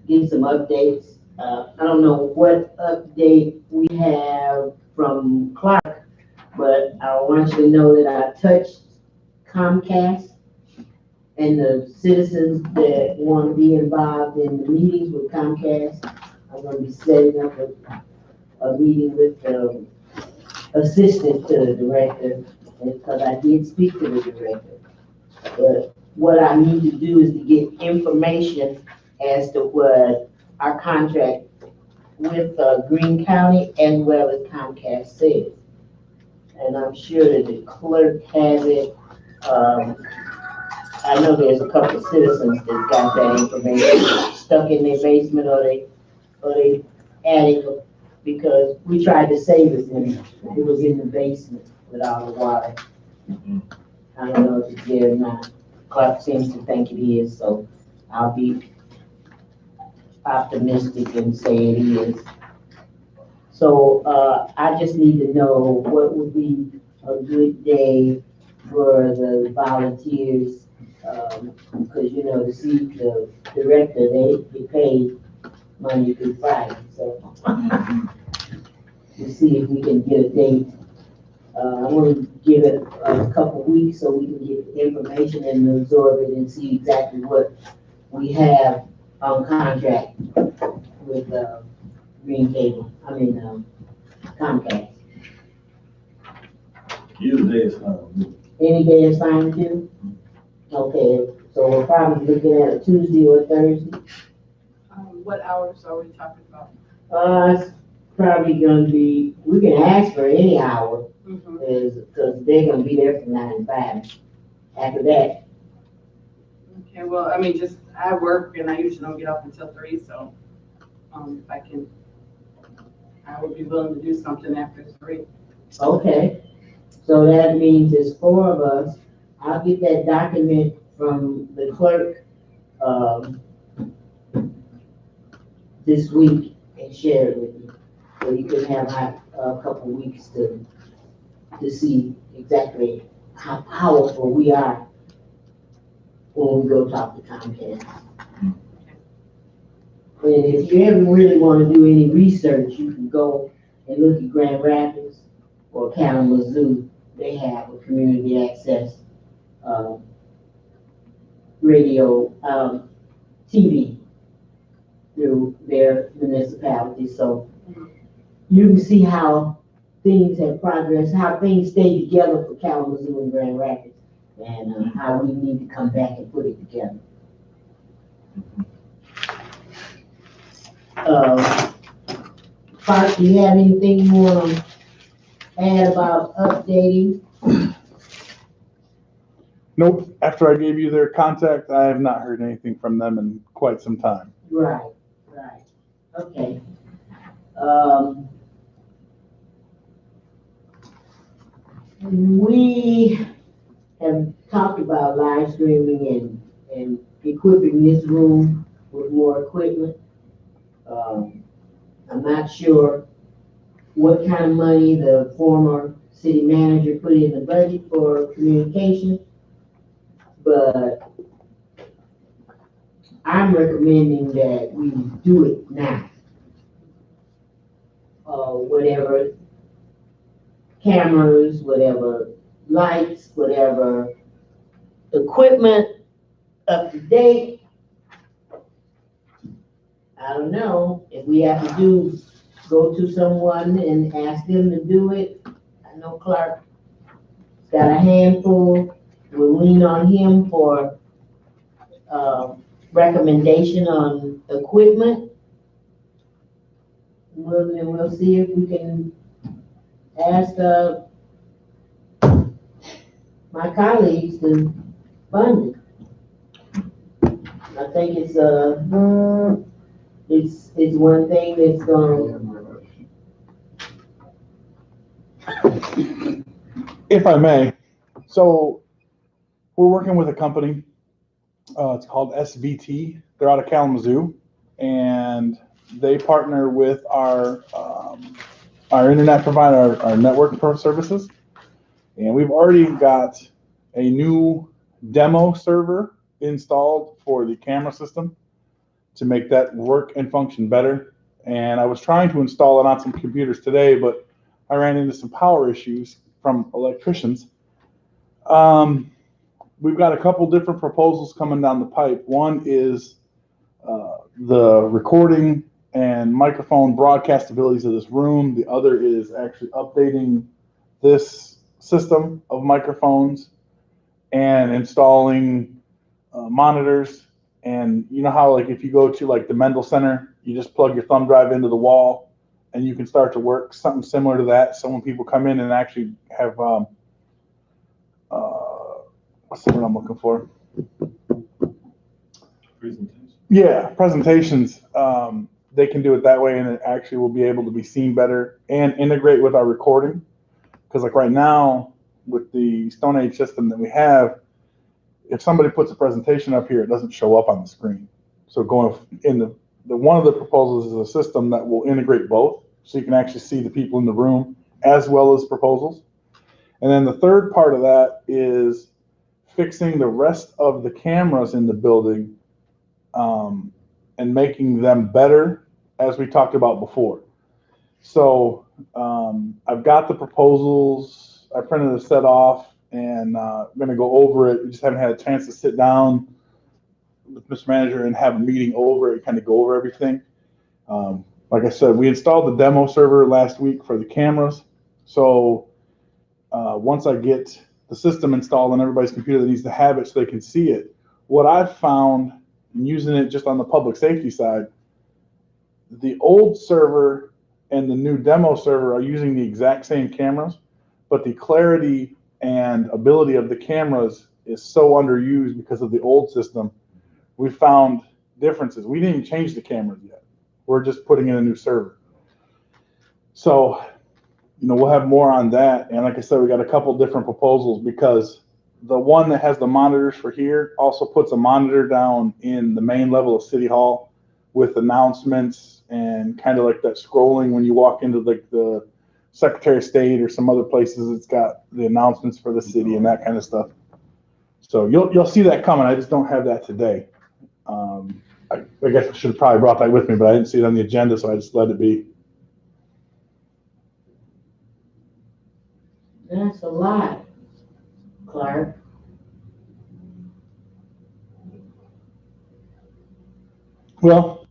get some updates. I don't know what update we have from Clark, but I want you to know that I touched Comcast and the citizens that want to be involved in the meetings with Comcast. I'm going to be setting up a meeting with the assistant to the director, because I did speak to the director. But what I need to do is to get information as to what our contract with Greene County as well as Comcast says. And I'm sure that the clerk has it. I know there's a couple of citizens that got that information stuck in their basement or they attic, because we tried to save it when it was in the basement with all the water. I don't know if it's there or not. Clark seems to think it is, so I'll be optimistic and say it is. So I just need to know what would be a good day for the volunteers, because you know, the director, they get paid Monday through Friday, so we'll see if we can get a date. I want to give it a couple weeks so we can get the information and absorb it and see exactly what we have on contract with Green Cable. Comcast. Tuesday is fine. Any day is fine with you? Okay, so we're probably looking at a Tuesday or a Thursday. What hours are we talking about? It's probably gonna be, we can ask for any hour, because they're gonna be there from 9 to 5. After that, Okay, well, I mean, just, I work and I usually don't get off until 3, so, if I would be willing to do something after 3. okay. So that means there's 4 of us. I'll get that document from the clerk, this week and share it with you. So you can have a couple weeks to see exactly how powerful we are when we go talk to Comcast. And if you ever really want to do any research, you can go and look at Grand Rapids or Kalamazoo. They have a community access radio, TV through their municipality. So you can see how things have progressed, how things stay together for Kalamazoo and Grand Rapids, and how we need to come back and put it together. Clark, do you have anything you want to add about updating? Nope. After I gave you their contact, I have not heard anything from them in quite some time. Right. Okay. We have talked about live streaming and equipping this room with more equipment. I'm not sure what kind of money the former city manager put in the budget for communication, but I'm recommending that we do it now. Whatever cameras, whatever lights, whatever equipment up to date. I don't know if we have to go to someone and ask them to do it. I know Clark's got a handful. We'll lean on him for recommendation on equipment. We'll see if we can ask my colleagues to fund it. I think it's one thing that's going. If I may, so we're working with a company. It's called SVT. They're out of Kalamazoo, and they partner with our internet provider, our network services. And we've already got a new demo server installed for the camera system to make that work and function better. And I was trying to install it on some computers today, but I ran into some power issues from electricians. We've got a couple different proposals coming down the pipe. One is the recording and microphone broadcast abilities of this room. The other is actually updating this system of microphones and installing monitors. And you know how, like, if you go to like the Mendel Center, you just plug your thumb drive into the wall and you can start to work something similar to that. So when people come in and actually have what's the word I'm looking for? Presentations. Yeah, presentations. They can do it that way, and it actually will be able to be seen better and integrate with our recording. Because like right now, with the Stone Age system that we have, if somebody puts a presentation up here, it doesn't show up on the screen. So going in the one of the proposals is a system that will integrate both, so you can actually see the people in the room as well as proposals. And then the third part of that is fixing the rest of the cameras in the building and making them better, as we talked about before. So I've got the proposals. I printed a set off, and I'm going to go over it. We just haven't had a chance to sit down with Mr. Manager and have a meeting over it, kind of go over everything. Like I said, we installed the demo server last week for the cameras. So once I get the system installed on everybody's computer that needs to have it so they can see it, what I've found using it just on the public safety side, the old server and the new demo server are using the exact same cameras, but the clarity and ability of the cameras is so underused because of the old system. We found differences. We didn't even change the cameras yet. We're just putting in a new server. So, you know, we'll have more on that. And like I said, we got a couple different proposals, because the one that has the monitors for here also puts a monitor down in the main level of City Hall with announcements and kind of like that scrolling when you walk into like the Secretary of State or some other places. It's got the announcements for the city and that kind of stuff. So you'll see that coming. I just don't have that today. I guess I should have probably brought that with me, but I didn't see it on the agenda, so I just let it be. That's a lot, Clark. Well,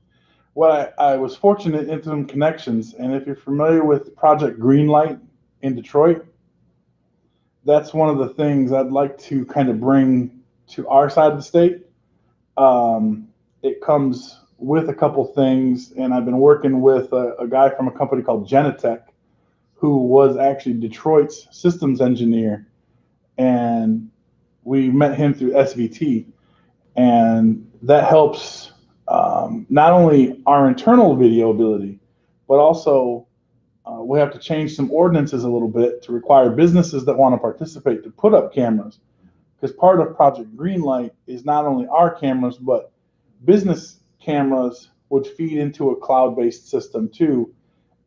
I was fortunate into some connections, and if you're familiar with Project Greenlight in Detroit, that's one of the things I'd like to kind of bring to our side of the state. It comes with a couple things, and I've been working with a guy from a company called Genetech, who was actually Detroit's systems engineer, and we met him through SVT, and that helps not only our internal video ability, but also we have to change some ordinances a little bit to require businesses that want to participate to put up cameras, because part of Project Greenlight is not only our cameras, but business cameras would feed into a cloud-based system too,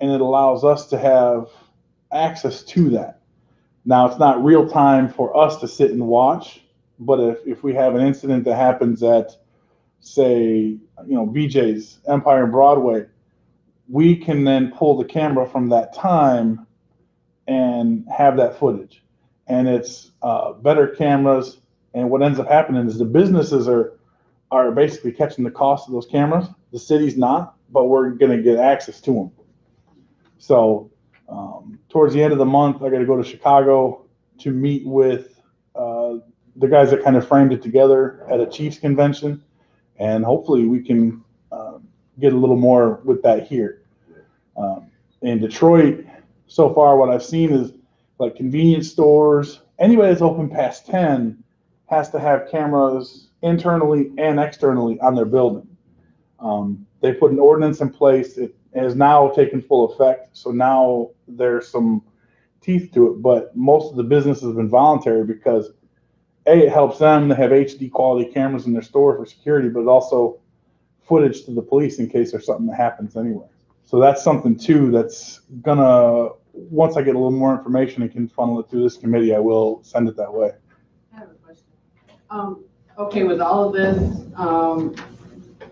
and it allows us to have access to that. Now, it's not real time for us to sit and watch, but if we have an incident that happens at, say, BJ's, Empire and Broadway, we can then pull the camera from that time and have that footage. And it's better cameras, and what ends up happening is the businesses are basically catching the cost of those cameras. The city's not, but we're going to get access to them. So towards the end of the month, I got to go to Chicago to meet with the guys that kind of framed it together at a Chiefs convention, and hopefully we can get a little more with that here. In Detroit, so far what I've seen is like convenience stores, anybody that's open past 10 has to have cameras internally and externally on their building. They put an ordinance in place. It has now taken full effect, so now there's some teeth to it, but most of the businesses have been voluntary because it helps them to have HD quality cameras in their store for security, but also footage to the police in case there's something that happens anywhere. So that's something too that's gonna, once I get a little more information and can funnel it through this committee, I will send it that way. I have a question. Okay, with all of this,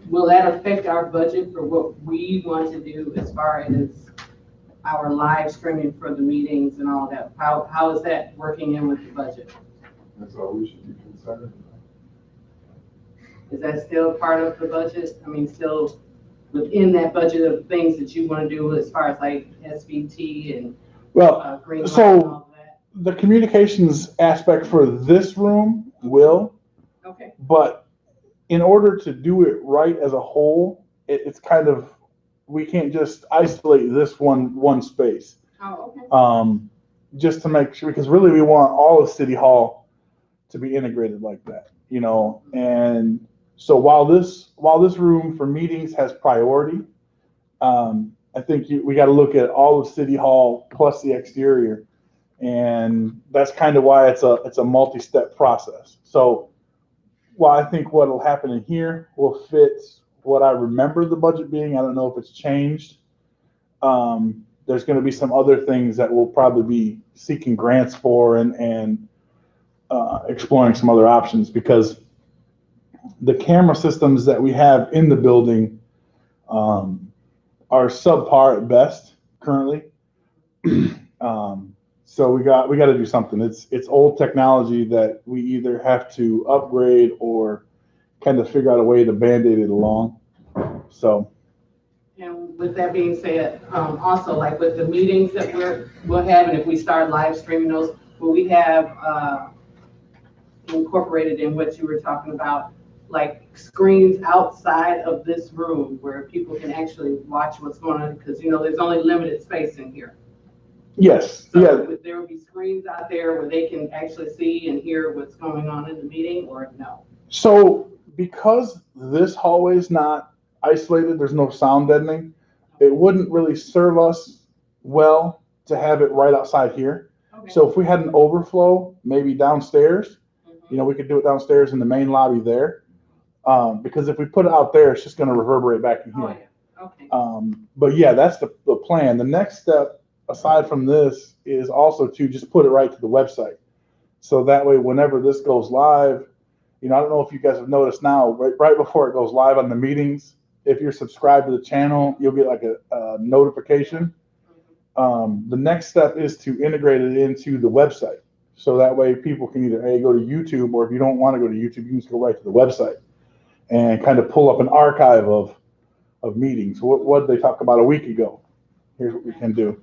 will that affect our budget for what we want to do as far as our live streaming for the meetings and all that? How is that working in with the budget? That's all we should be concerned about. Is that still part of the budget? I mean, still within that budget of things that you want to do as far as like SVT and Well, green light so- and all that? the communications aspect for this room will, Okay, but in order to do it right as a whole, it's kind of, we can't just isolate this one space. oh, okay. Just to make sure, because really we want all of City Hall to be integrated like that, you know. And so while this room for meetings has priority, I think we got to look at all of City Hall plus the exterior, and that's kind of why it's a multi-step process. So while I think what will happen in here will fit what I remember the budget being, I don't know if it's changed. There's going to be some other things that we'll probably be seeking grants for and exploring some other options, because the camera systems that we have in the building are subpar at best currently. So we got to do something. It's old technology that we either have to upgrade or kind of figure out a way to band-aid it along. So. And with that being said, also like with the meetings that we'll have, and if we start live streaming those, will we have incorporated in what you were talking about, like screens outside of this room where people can actually watch what's going on? Because, you know, there's only limited space in here. Yes, So yeah. there will be screens out there where they can actually see and hear what's going on in the meeting, or no? So because this hallway is not isolated, there's no sound deadening, it wouldn't really serve us well to have it right outside here. Okay. So if we had an overflow, maybe downstairs, you know, we could do it downstairs in the main lobby there. Because if we put it out there, it's just going to reverberate back in Oh, here. yeah, okay. But yeah, that's the plan. The next step, aside from this, is also to just put it right to the website. So that way, whenever this goes live, you know, I don't know if you guys have noticed now, right before it goes live on the meetings, if you're subscribed to the channel, you'll get like a notification. The next step is to integrate it into the website. So that way people can either go to YouTube, or if you don't want to go to YouTube, you can just go right to the website and kind of pull up an archive of meetings. What did they talk about a week ago? Here's what we can do.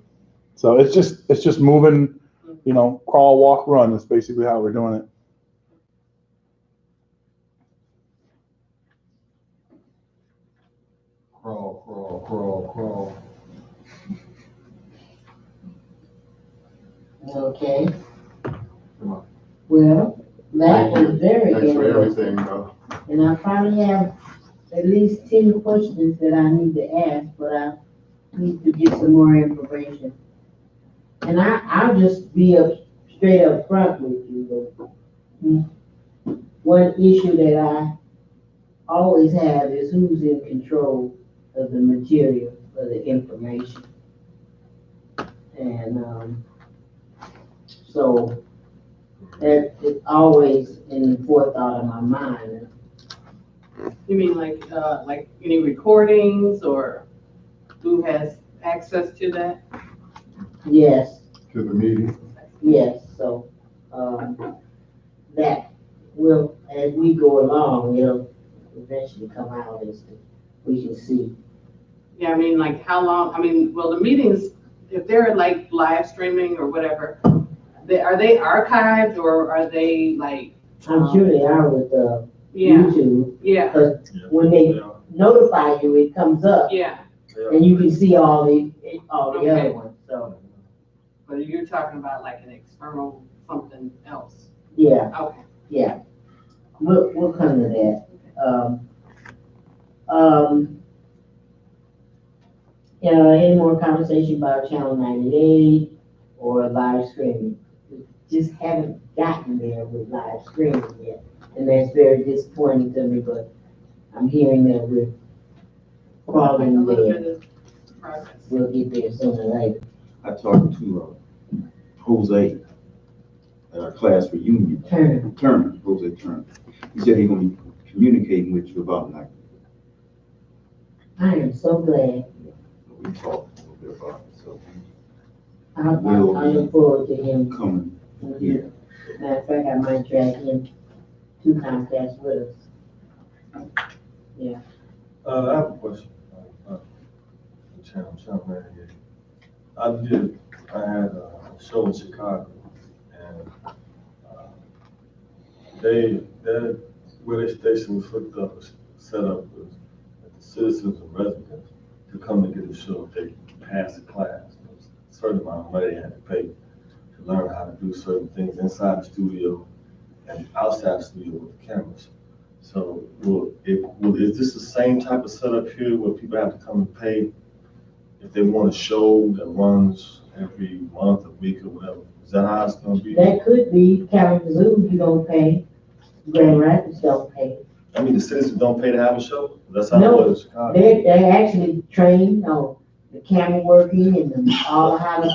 So it's just moving, you know, crawl, walk, run. That's basically how we're doing it. Crawl, crawl, crawl, crawl. Okay, Come on. well, that was very Thanks for interesting. everything, though. And I probably have at least 10 questions that I need to ask, but I need to get some more information. And I'll just be straight up front with you. One issue that I always have is who's in control of the material, of the information. And so that is always in the forethought of my mind. You mean like any recordings, or who has access to that? Yes, To the meeting. yes, so, that will, as we go along, it'll eventually come out as we can see. Yeah, I mean, like how long, I mean, well, the meetings, if they're like live streaming or whatever, are they archived, or are they like? I'm sure they are with, Yeah, YouTube, yeah, because when they notify you, it comes up, yeah, and you can see all the Okay. other ones, so, but you're talking about like an external something else. yeah, Okay. yeah. We'll come to that. Any more conversation about Channel 98 or live streaming? We just haven't gotten there with live streaming yet, and that's very disappointing to me, but I'm hearing that we're A crawling little there. bit of progress. We'll get there sooner or later. I talked to Jose at our class reunion. Turner. Turner, Jose Turner. He said he's gonna be communicating with you about like I am so glad. We talked a little bit about it, so I look forward to him. coming here. Matter of fact, I might drag him to Comcast with us. I have a question. Chairman Manager. I had a show in Chicago, and their where their station was hooked up, was set up with the citizens and residents to come and get a show if they passed the class. There was a certain amount of money they had to pay to learn how to do certain things inside the studio and outside the studio with the cameras. So is this the same type of setup here where people have to come and pay if they want a show that runs every month, a week, or whatever? Is that how it's gonna be? That could be Kalamazoo, you don't pay. Grand Rapids don't pay. I mean, the citizens don't pay to have a show? That's how No, it was in Chicago. They actually trained on the camera working and all how to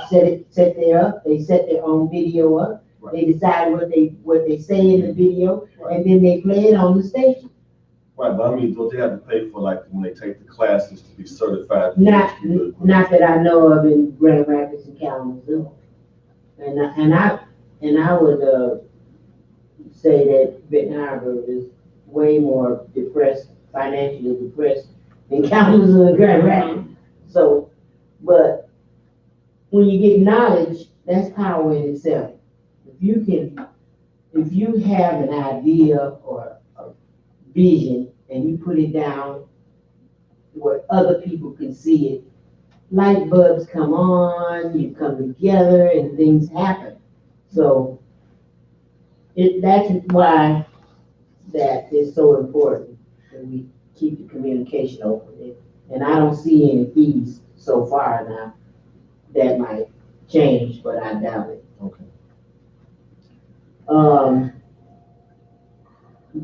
set there up. They set their own video up. Right. They decide what they say in the video, and then they play it on the station. Right, but I mean, don't they have to pay for like when they take the classes to be certified? Not that I know of in Grand Rapids and Kalamazoo. And I would say that Benton Harbor is way more depressed, financially depressed than Kalamazoo and Grand Rapids. So, but when you get knowledge, that's power in itself. If you have an idea or a vision and you put it down where other people can see it, light bulbs come on, you come together and things happen. So that's why that is so important that we keep the communication open. And I don't see any fees so far now. That might change, but I doubt it. Okay.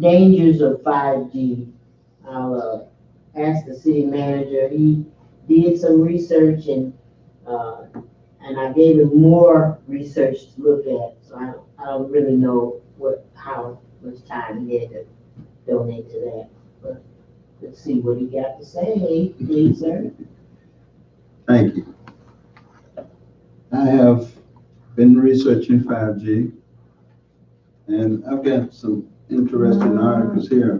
Dangers of 5G. I'll ask the city manager. He did some research and I gave him more research to look at. So I don't really know how much time he had to donate to that. But let's see what he got to say, please, sir. Thank you. I have been researching 5G, and I've got some interesting articles here.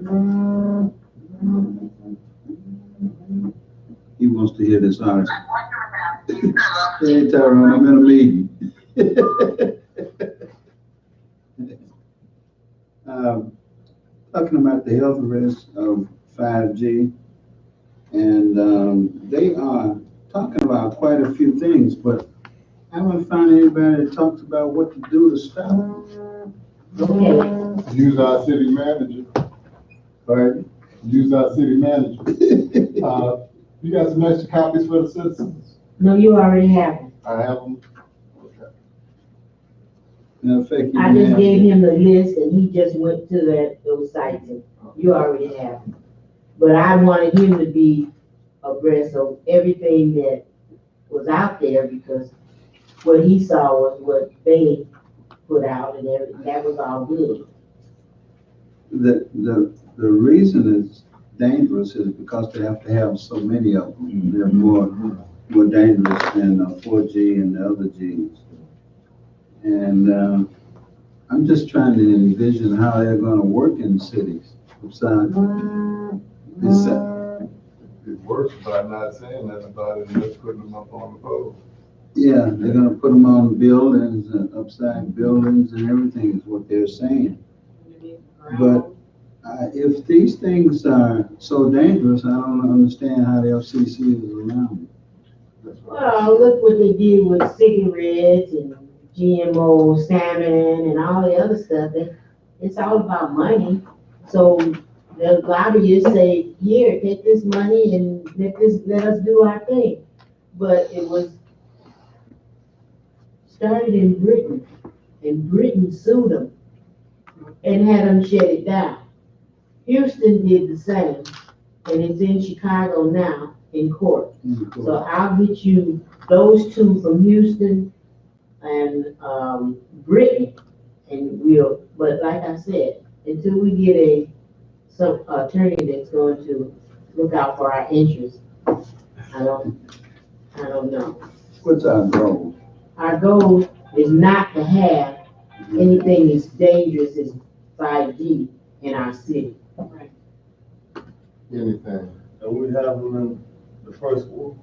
He wants to hear this article. Hey, Tyrone, I'm in a meeting. Talking about the health risks of 5G, and they are talking about quite a few things, but I haven't found anybody that talks about what to do to stop it. Okay. Use our city manager. Pardon? Use our city manager. You got some extra copies for the citizens? No, you already have it. I have them. Okay. In effect, you I can just have- gave him the list and he just went to those sites and you already have it. But I wanted him to be abreast of everything that was out there because what he saw was what they put out and that was all good. The reason it's dangerous is because they have to have so many of them. They're more dangerous than 4G and the other Gs. And I'm just trying to envision how they're going to work in cities. Besides, It works by not saying that about it, just putting them up on the pole. yeah, they're going to put them on buildings and upside buildings and everything is what they're saying. But if these things are so dangerous, I don't understand how the FCC is around it. Well, look what they did with cigarettes and GMO salmon and all the other stuff. It's all about money. So the lobbyists say, here, take this money and let us do our thing. But it was started in Britain, and Britain sued them and had them shut it down. Houston did the same, and it's in Chicago now in court. So I'll get you those two from Houston and Britain, and but like I said, until we get some attorney that's going to look out for our interests, I don't know. What's our goal? Our goal is not to have anything as dangerous as 5G in our city. Anything. And we have them in the first ward,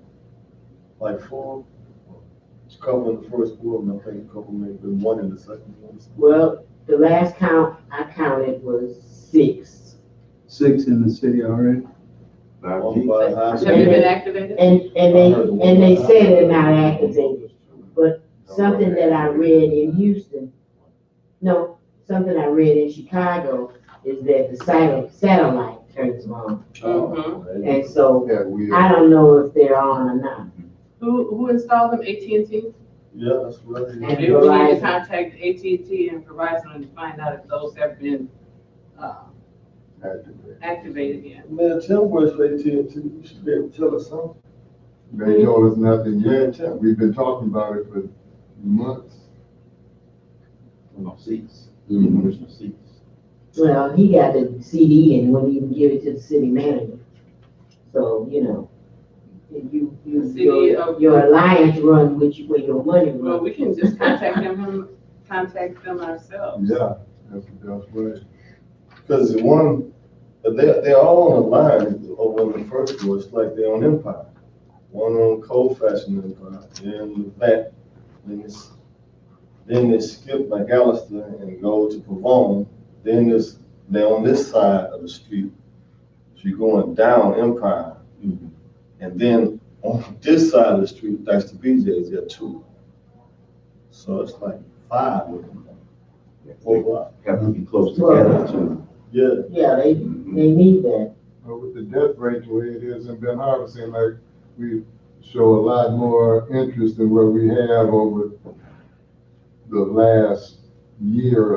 like 4, a couple in the first ward, and I think a couple maybe one in the second ward. Well, the last count I counted was 6. 6 in the city already? One by the high Have school. you been activated? And they say they're not activated, but something that I read in Houston, no, something I read in Chicago is that the satellite turns them on. Mhm. And so Yeah, we. I don't know if they're on or not. Who installed them? AT&T? Yeah, that's right. And Maybe we need to Verizon. contact AT&T and Verizon and find out if those have been, activated yet. Man, Tim works for AT&T, you should be able to tell us something. They told us nothing yet. Yeah. We've been talking about it for months. No seats, Mhm. additional seats. Well, he got the CD and wouldn't even give it to the city manager. So, you know, your alliance run with you, where your money Well, runs. we can just contact them ourselves. Yeah, that's the best way. Because they're all on the line over in the first ward, it's like they're on Empire. One on Cold Fashioned Empire, then the back, then they skip McAllister and go to Pavone, then they're on this side of the street. So you're going down Empire. And then on this side of the street, that's the BJ's, there are 2. So it's like 5 of them. 4 blocks. Have to be close together too. Yeah. Yeah, they need that. But with the death rate the way it is in Ben Harbor, it seems like we show a lot more interest than what we have over the last year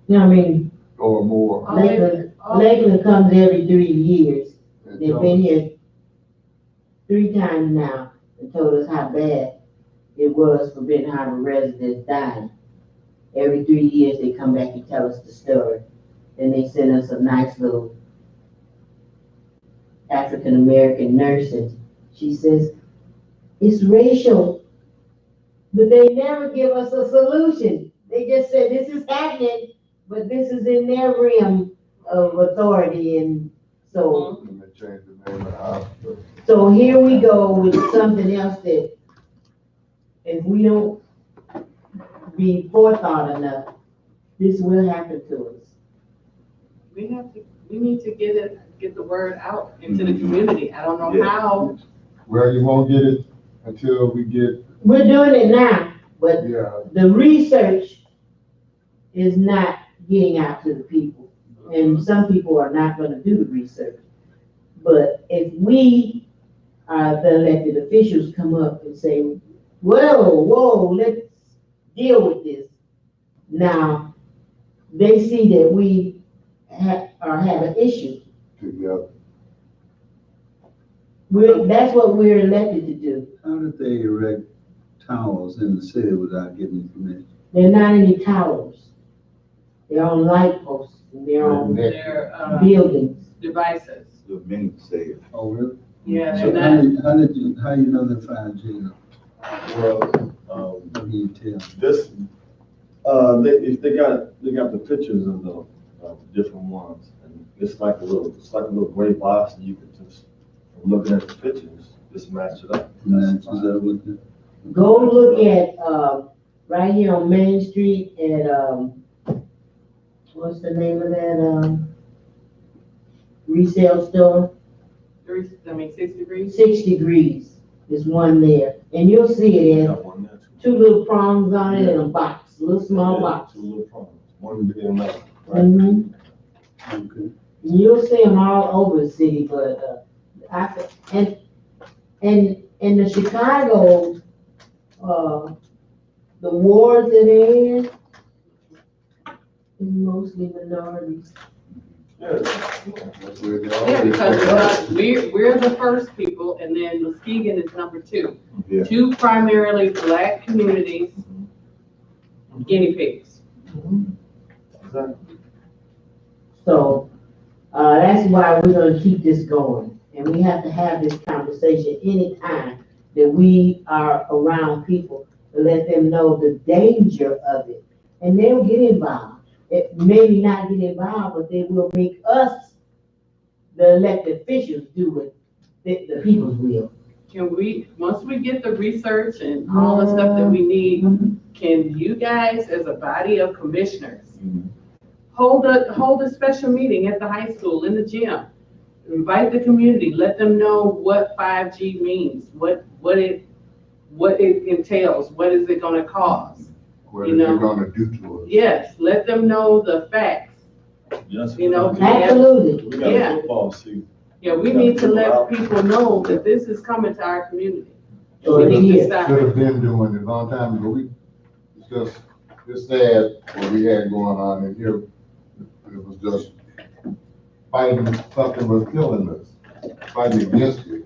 You know, I mean, or more. Lakeland comes every 3 years. And They've tell been us- here 3 times now and told us how bad it was for Benton Harbor residents dying. Every 3 years, they come back and tell us the story. And they send us a nice little African-American nurse, and she says, it's racial, but they never give us a solution. They just said, this is happening, but this is in their realm of authority, and so. And they changed the name of the hospital. So here we go with something else that if we don't be forethought enough, this will happen to us. We need to get the word out into the community. I don't know Yeah. how. Well, you won't get it until we get, We're doing it now, but yeah, the research is not getting out to the people. And some people are not gonna do the research. But if we, the elected officials, come up and say, whoa, let's deal with this. Now, they see that we are having issues. together. That's what we're elected to do. How did they erect towers in the city without getting permission? There are not any towers. They're on light posts, and they're on Their buildings. devices. The many say. Oh, really? Yeah, So they're not. how you know they're 5G? Well, How do you tell? this, they got the pictures of the different ones, and it's like a little gray box, and you can just, from looking at the pictures, just match it up. Matches up with the, Go look at, right here on Main Street at, what's the name of that, resale store? 6 degrees. 6 Degrees. There's one there, and you'll see it Got in one there too. 2 little prongs on it and a box, a little small Yeah, box. 2 little problems, one big and another, right? Mhm. okay. You'll see them all over the city, but, and in the Chicago, the wards that they're in, is mostly minorities. Yeah. That's where they Yeah, are. because we're the first people, and then Muskegon is number 2. Yeah. 2 primarily black communities, guinea pigs. Exactly. So, that's why we're gonna keep this going. And we have to have this conversation anytime that we are around people to let them know the danger of it. And they'll get involved. It maybe not get involved, but they will make us, the elected officials, do it, the people's will. Can we, once we get the research and all the stuff that we need, can you guys, as a body of commissioners, hold a special meeting at the high school, in the gym? Invite the community, let them know what 5G means, what it entails, what is it gonna cause? What is it gonna do to us? Yes, let them know the facts. Yes, You know, Absolutely. we got a Yeah. football season. Yeah, we need to let people know that this is coming to our community. So We need to yeah. stop Should it. have been doing it a long time ago. It's sad what we had going on in here. It was just fighting something was killing us, fighting against it,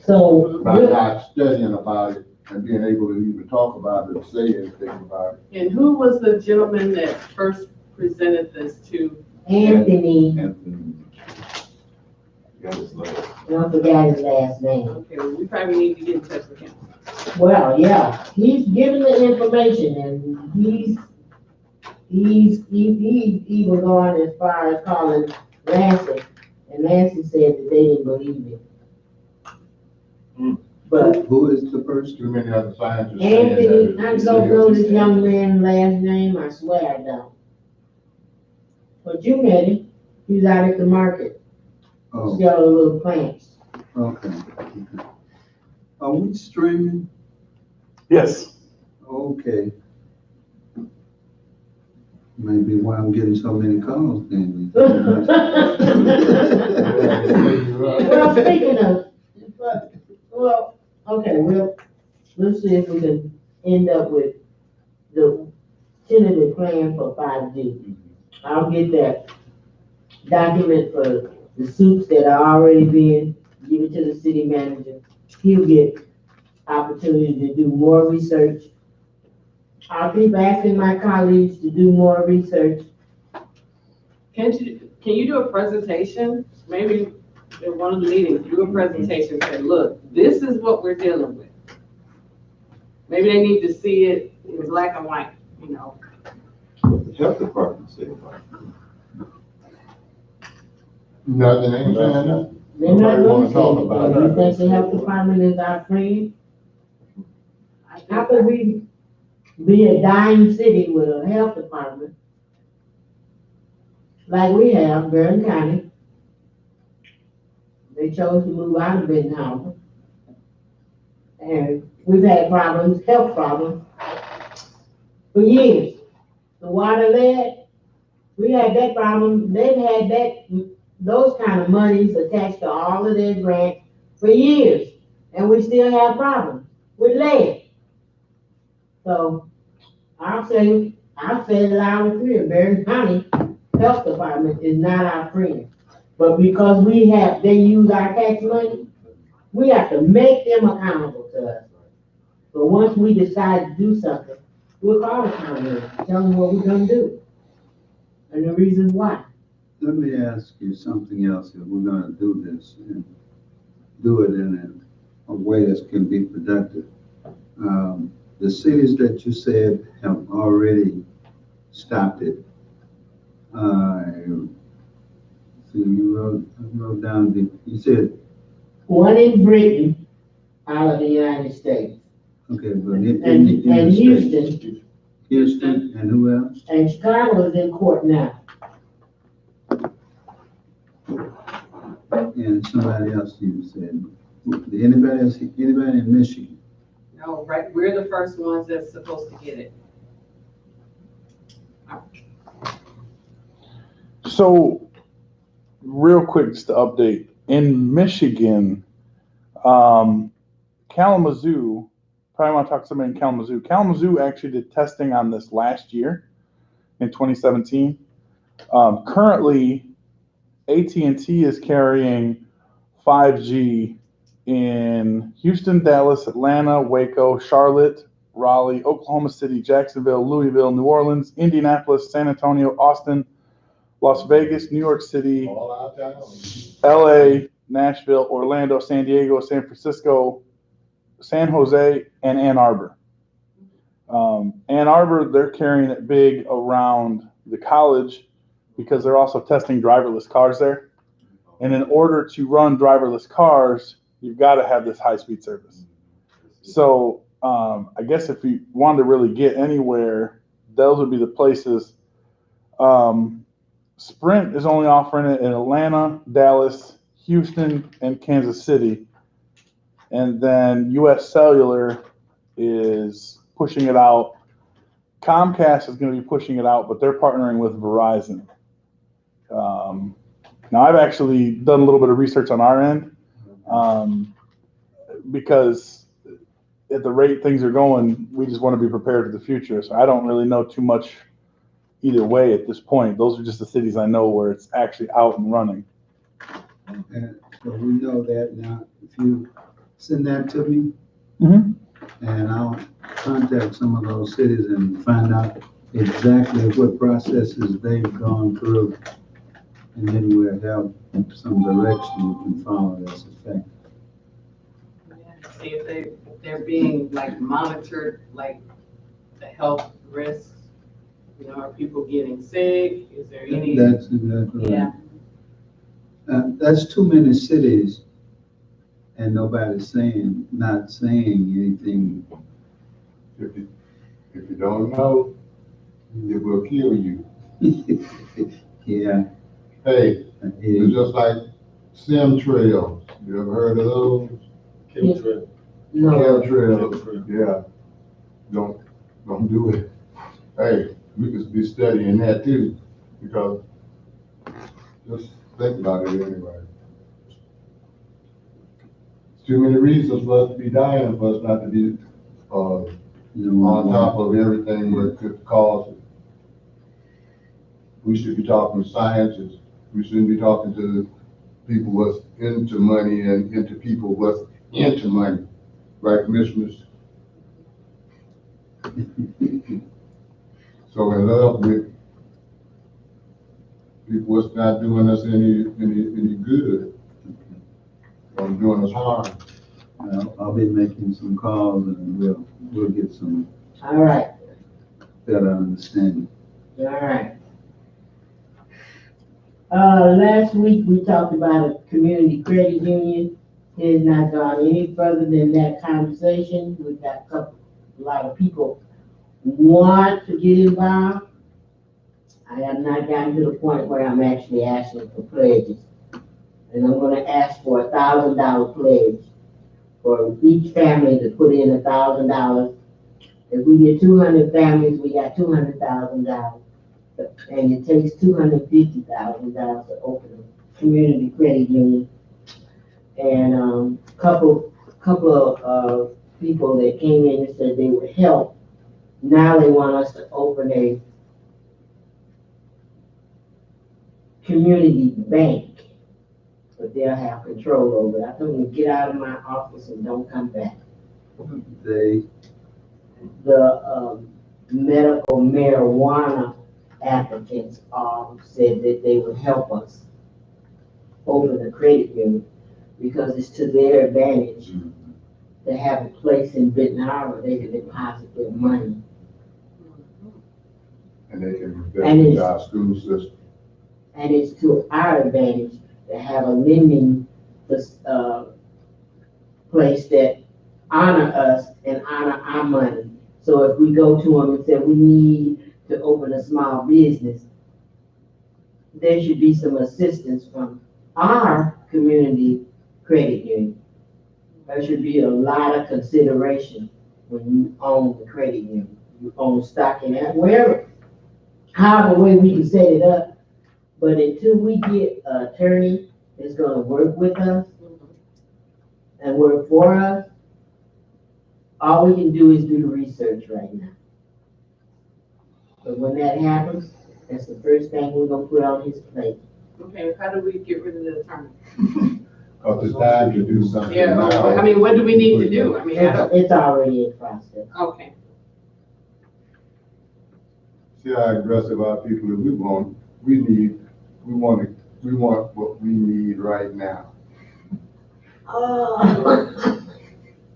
So, by not studying about it and being able to even talk about it or say anything about it. And who was the gentleman that first presented this to? Anthony, Anthony. Got his letter. I forgot his last name. Okay, well, we probably need to get in touch with him. Well, yeah, he's given the information and he's even gone as far as calling Lansing, and Lansing said that they didn't believe it. But Who is the person? Too many other scientists saying that. Anthony, I don't know this young man's last name, I swear I don't. But you met him, he's out at the market, Oh, selling little plants. okay. Are we streaming? Yes. Okay. Maybe why I'm getting so many calls then. Well, speaking of, well, okay, let's see if we can end up with the tentative plan for 5G. I'll get that document for the suits that are already being given to the city manager. He'll get opportunity to do more research. I'll keep asking my colleagues to do more research. Can you do a presentation? Maybe in one of the meetings, do a presentation, say, look, this is what we're dealing with. Maybe they need to see it in black and white, you know. The health department said about it. Nothing, ain't saying nothing. They're not Nobody gonna wanna say talk it, about but it. you think the health department is our friend? How could we be a dying city with a health department like we have, Benton County? They chose to move out of Benton Harbor. And we've had problems, health problems, for years. The water lead, we had that problem, they've had those kind of monies attached to all of their grants for years. And we still have problems with lead. So I'll say it loud and clear, Benton County Health Department is not our friend. But because they use our tax money, we have to make them accountable to us. But once we decide to do something, we'll call the county, tell them what we're gonna do. And the reasons why. Let me ask you something else, if we're gonna do this, and do it in a way that can be productive. The cities that you said have already stopped it. So you wrote down, you said, One in Britain, out of the United States, okay, but in and the States. Houston, Houston, and who else? and Chicago is in court now. And somebody else you said. Anybody else, anybody in Michigan? No, right, we're the first ones that's supposed to get it. So, real quick, just to update, in Michigan, Kalamazoo, probably want to talk to somebody in Kalamazoo. Kalamazoo actually did testing on this last year in 2017. Currently, AT&T is carrying 5G in Houston, Dallas, Atlanta, Waco, Charlotte, Raleigh, Oklahoma City, Jacksonville, Louisville, New Orleans, Indianapolis, San Antonio, Austin, Las Vegas, New York City, All our towns. LA, Nashville, Orlando, San Diego, San Francisco, San Jose, and Ann Arbor. Ann Arbor, they're carrying it big around the college because they're also testing driverless cars there. And in order to run driverless cars, you've got to have this high-speed service. So I guess if you wanted to really get anywhere, those would be the places. Sprint is only offering it in Atlanta, Dallas, Houston, and Kansas City. And then US Cellular is pushing it out. Comcast is going to be pushing it out, but they're partnering with Verizon. Now, I've actually done a little bit of research on our end because at the rate things are going, we just want to be prepared for the future. So I don't really know too much either way at this point. Those are just the cities I know where it's actually out and running. And so we know that now. If you send that to me, and I'll contact some of those cities and find out exactly what processes they've gone through. And then we'll have some direction we can follow that's effective. See if they're being like monitored, like the health risks. You know, are people getting sick? Is there any? That's exactly right. Yeah. That's too many cities, and nobody's not saying anything. If you don't know, it will kill you. Yeah. Hey, it's just like sim trails. You ever heard of those? Chemtrail. No, Chemtrails, yeah. Don't do it. Hey, we could be studying that too, because just think about it anyway. Too many reasons for us to be dying, for us not to be on top of everything that could cause it. We should be talking to scientists. We shouldn't be talking to people what's into money and into people what's into money, right, commissioners? So in love with people what's not doing us any good, or doing us harm. I'll be making some calls and we'll get some all right, better understanding. all right. Last week we talked about a community credit union. It has not gone any further than that conversation. We've got a lot of people want to get involved. I have not gotten to the point where I'm actually asking for pledges. And I'm gonna ask for $1,000 pledge for each family to put in $1,000. If we get 200 families, we got $200,000. And it takes $250,000 to open a community credit union. And couple of people that came in and said they would help. Now they want us to open a community bank, but they'll have control over it. I told them, get out of my office and don't come back. The medical marijuana applicants said that they would help us open a credit union because it's to their advantage to have a place in Benton Harbor they can deposit their money. And they can invest in our school system. And it's to our advantage to have a lending place that honor us and honor our money. So if we go to them and say we need to open a small business, there should be some assistance from our community credit union. There should be a lot of consideration when you own the credit union. You own stock in that, wherever, however way we can set it up. But until we get an attorney that's gonna work with us and work for us, all we can do is do the research right now. But when that happens, that's the first thing we're gonna put on his plate. Okay, how do we get rid of the attorney? Cause it's time to do something Yeah, now. I mean, what do we need to do? I mean, I don't, It's already in process. okay. See how aggressive our people is. We want what we need right now.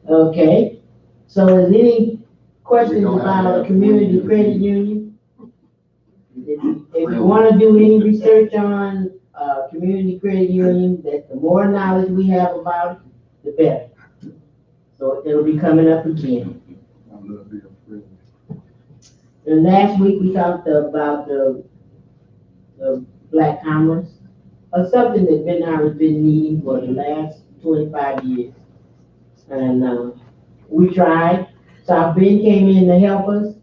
Okay, so is any questions We don't have to about a have community one credit union? If you wanna do any research on, community credit union, that the more knowledge we have about it, the better. So it'll be coming up again. I love being free. And last week we talked about the black commerce, or something that Benton has been needing for the last 25 years. And, we tried, South Bend came in to help us,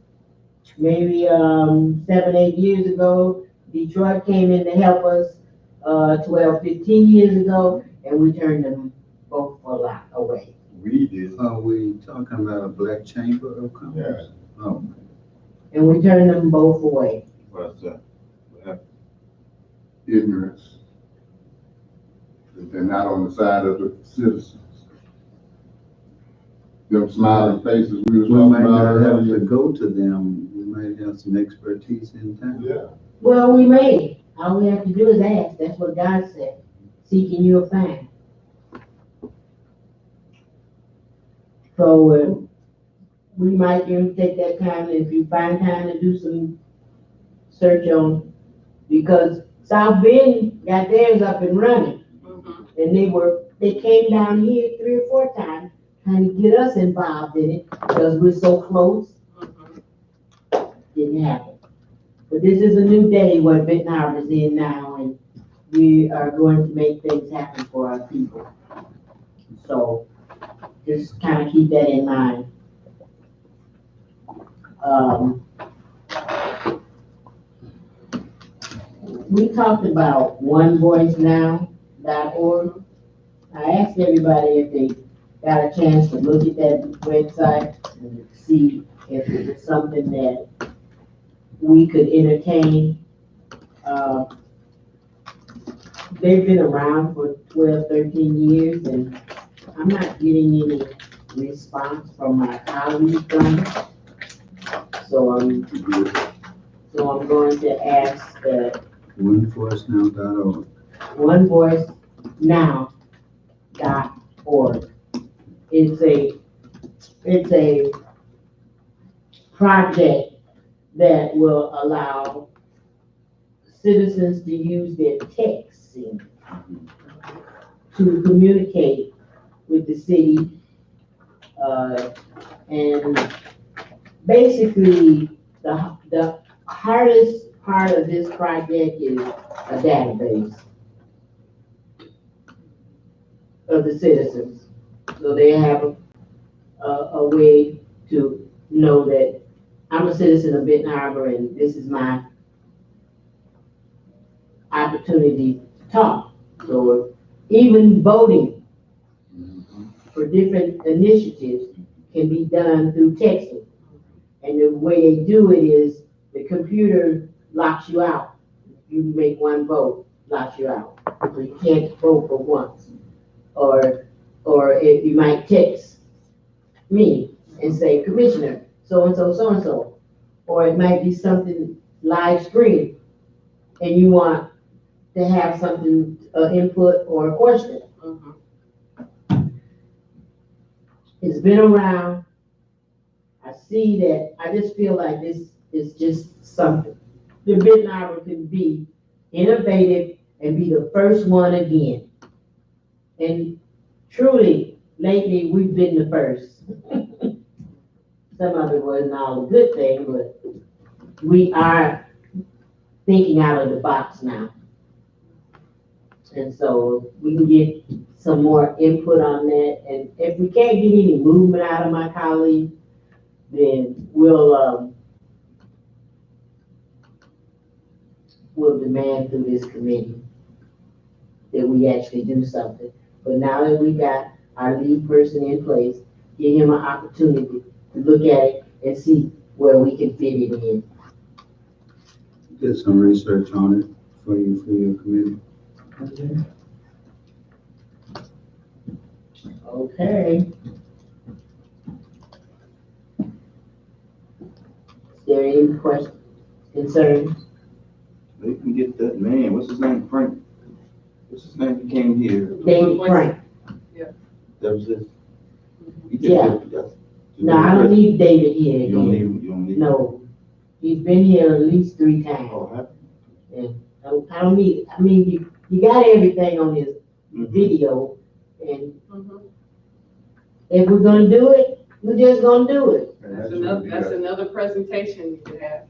maybe, 7, 8 years ago. Detroit came in to help us, 12, 15 years ago, and we turned them both a lot away. We did. Are we talking about a black chamber of commerce? Oh, And we turned them both away. What's that? Ignorance. They're not on the side of the citizens. Them smiling faces we was we talking might about not have to earlier. go to them, we might have some expertise in town. Yeah. Well, we may, all we have to do is ask, that's what God said, seeking you'll find. So, we might take that time, if you find time to do some search on, because South Bend got theirs up and running. And they came down here 3 or 4 times trying to get us involved in it because we're so close. Didn't happen. But this is a new day what Benton Harbor is in now, and we are going to make things happen for our people. So just kind of keep that in mind. We talked about onevoicenow.org. I asked everybody if they got a chance to look at that website and see if it was something that we could entertain. They've been around for 12, 13 years, and I'm not getting any response from my colleagues from it. So I'm going to ask that OneVoiceNow.org. onevoicenow.org. It's a project that will allow citizens to use their texting to communicate with the city. And basically, the hardest part of this project is a database of the citizens. So they have a way to know that I'm a citizen of Benton Harbor and this is my opportunity to talk. So even voting for different initiatives can be done through texting. And the way they do it is the computer locks you out. You make one vote, locks you out. So you can't vote for once. Or if you might text me and say, Commissioner, so-and-so, so-and-so. Or it might be something live stream and you want to have something, input or a question. It's been around. I see that, I just feel like this is just something. The Benton Harbor can be innovative and be the first one again. And truly, lately, we've been the first. Some of it wasn't all a good thing, but we are thinking out of the box now. And so we can get some more input on that. And if we can't get any movement out of my colleague, then we'll demand through this committee that we actually do something. But now that we got our lead person in place, give him an opportunity to look at it and see where we can fit it in. Get some research on it for your committee. Okay. Is there any questions, concerns? They can get that man, what's his name, Frank? What's his name, he came here? David Frank. That was it? Yeah. No, I don't need David here You don't again. need, you don't need. No, he's been here at least 3 times. Oh, I don't need, I mean, you got everything on his Mhm. video, and Mhm. if we're gonna do it, we're just gonna do it. And That's another presentation you could have.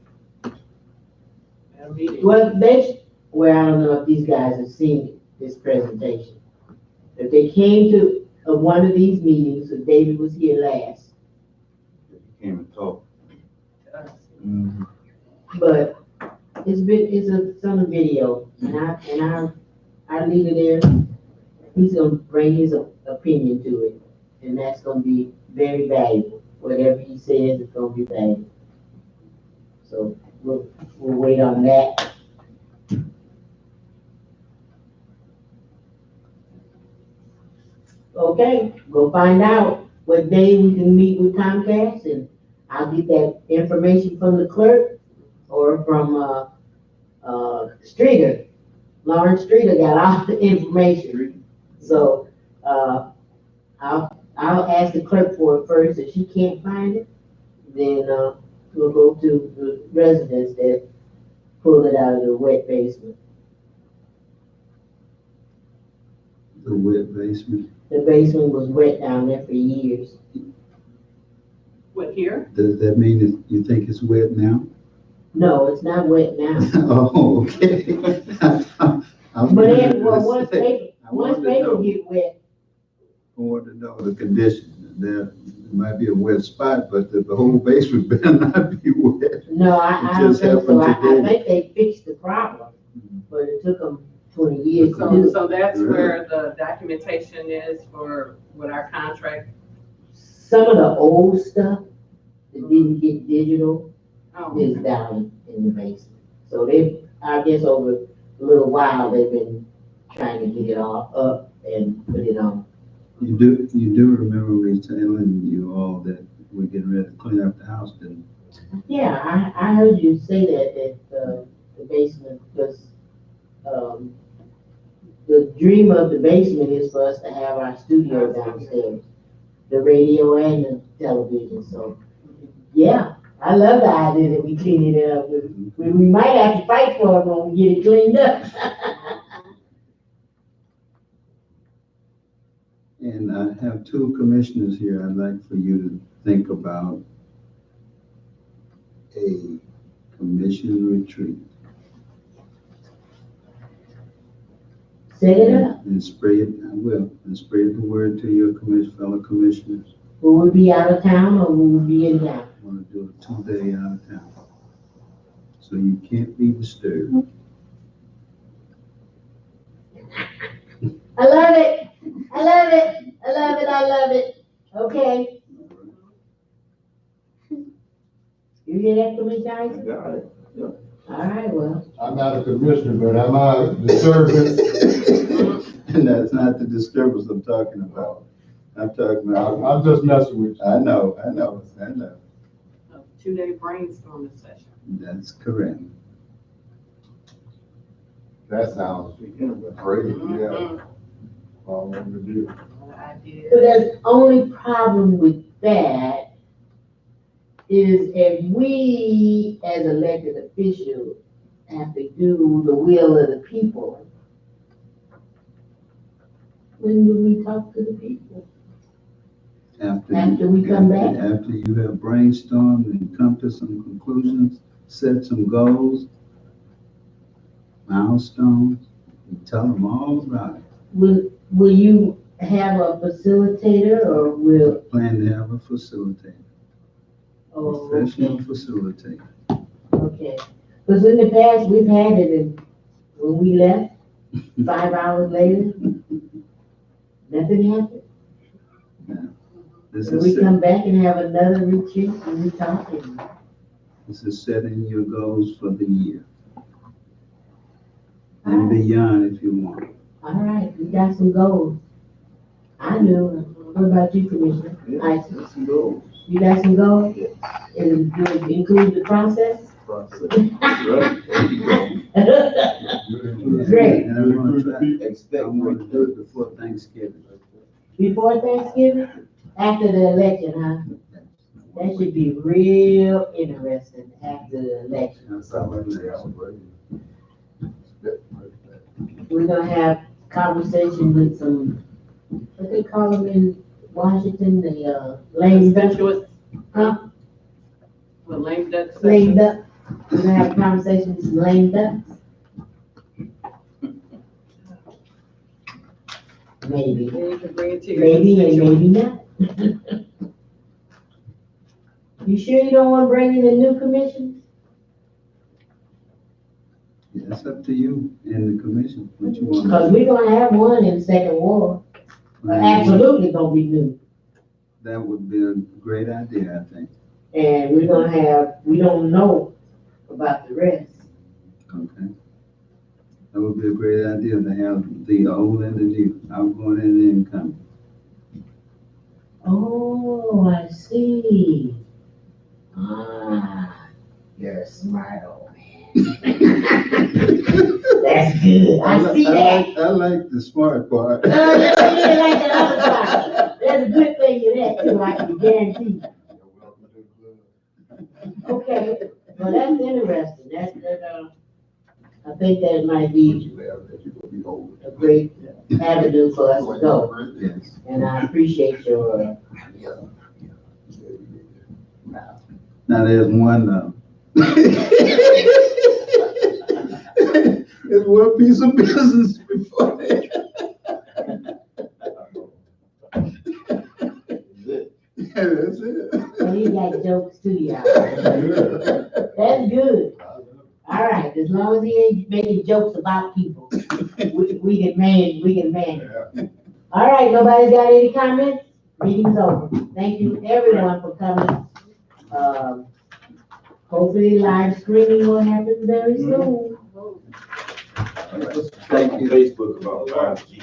At a meeting. Well, I don't know if these guys have seen this presentation. If they came to one of these meetings, so David was here last, You came and talked. To us. Mhm. but it's on a video, and I leave it there. He's gonna bring his opinion to it, and that's gonna be very valuable. Whatever he says is gonna be valuable. So we'll wait on that. Okay, we'll find out what day we can meet with Comcast, and I'll get that information from the clerk or from, Streeter. Lawrence Streeter got all the information. So, I'll ask the clerk for it first. If she can't find it, then, we'll go to the residents that pulled it out of the wet basement. The wet basement. The basement was wet down there for years. What, here? Does that mean that you think it's wet now? No, it's not wet now. Oh, okay. But once paper get wet, I want to know the condition. There might be a wet spot, but the whole basement better not be wet. no, I It don't just think so. happened I today. think they fixed the problem, but it took them 20 years to do. So that's Really? where the documentation is for what our contract. Some of the old stuff that didn't get digital Oh, is down in the basement. So I guess over a little while, they've been trying to get it all up and put it on. You do remember me telling you all that we're getting ready to clean up the house, didn't Yeah, I heard you say that the basement was, the dream of the basement is for us to have our studio downstairs, the radio and the television, so, yeah, I love the idea that we clean it up. We might have to fight for it when we get it cleaned up. And I have 2 commissioners here. I'd like for you to think about a commission retreat. Set it up. And spread the word to your fellow commissioners. Will we be out of town or will we be in town? I want to do a 2-day out of town. So you can't be disturbed. I love it. I love it. I love it. I love it. Okay. You hear that, Commissioner I Isaac? got it. All right, well, I'm not a commissioner, but am I a disturbance? And that's not the disturbance I'm talking about. I'm talking about. I'm just messing with you. I know. A 2-day brainstorming session. That's correct. That sounds great, yeah. What Idea. so the only problem with that is if we, as elected officials, have to do the will of the people, when do we talk to the people? After we come back? After you have brainstormed and come to some conclusions, set some goals, milestones, and tell them all about it. Will you have a facilitator or will? Plan to have a facilitator, Oh, professional okay, facilitator. okay. Because in the past, we've had it and when we left, 5 hours later, nothing happened. This And is we set- come back and have another retreat and we talk and This is setting your goals for the year. And beyond if you want. all right, we got some goals. I do. What about you, Commissioner? Yeah, that's some goals. You got some goals? Yes. And do it include the process? Process. Right, there you go. Great. And I want to Expect do it before Thanksgiving. Before Thanksgiving? After the election, huh? That should be real interesting after the election. That sounds like they got one, right? We're gonna have conversation with some, what they call them in Washington, the lame duck, Constituents, huh? the lame duck Lame section. duck. We're gonna have a conversation with some lame ducks. Maybe, Then you can bring it to your maybe and constituents. maybe not. You sure you don't wanna bring in the new commission? Yeah, it's up to you and the commission, what you want. Cause we're gonna have one in second ward, absolutely gonna be new. That would be a great idea, I think. And we're gonna have, we don't know about the rest. Okay. That would be a great idea to have the old and the new, outgoing and incoming. Oh, I see. Ah, you're a smart old man. That's good. I see that. I like the smart part. No, you didn't like the other part. There's a good thing in that too, I can guarantee. Okay, well, that's interesting. I think that might be a great avenue for us to go. Yes. And I appreciate your, Now, there's one, there's one piece of business before that. Yeah, that's it. and he got jokes too, y'all. That's good. All right, as long as he ain't making jokes about people, we can manage. All right, nobody got any comments? Meeting's over. Thank you, everyone, for coming. Hopefully live streaming will happen very soon. Thank you. Facebook about 5G.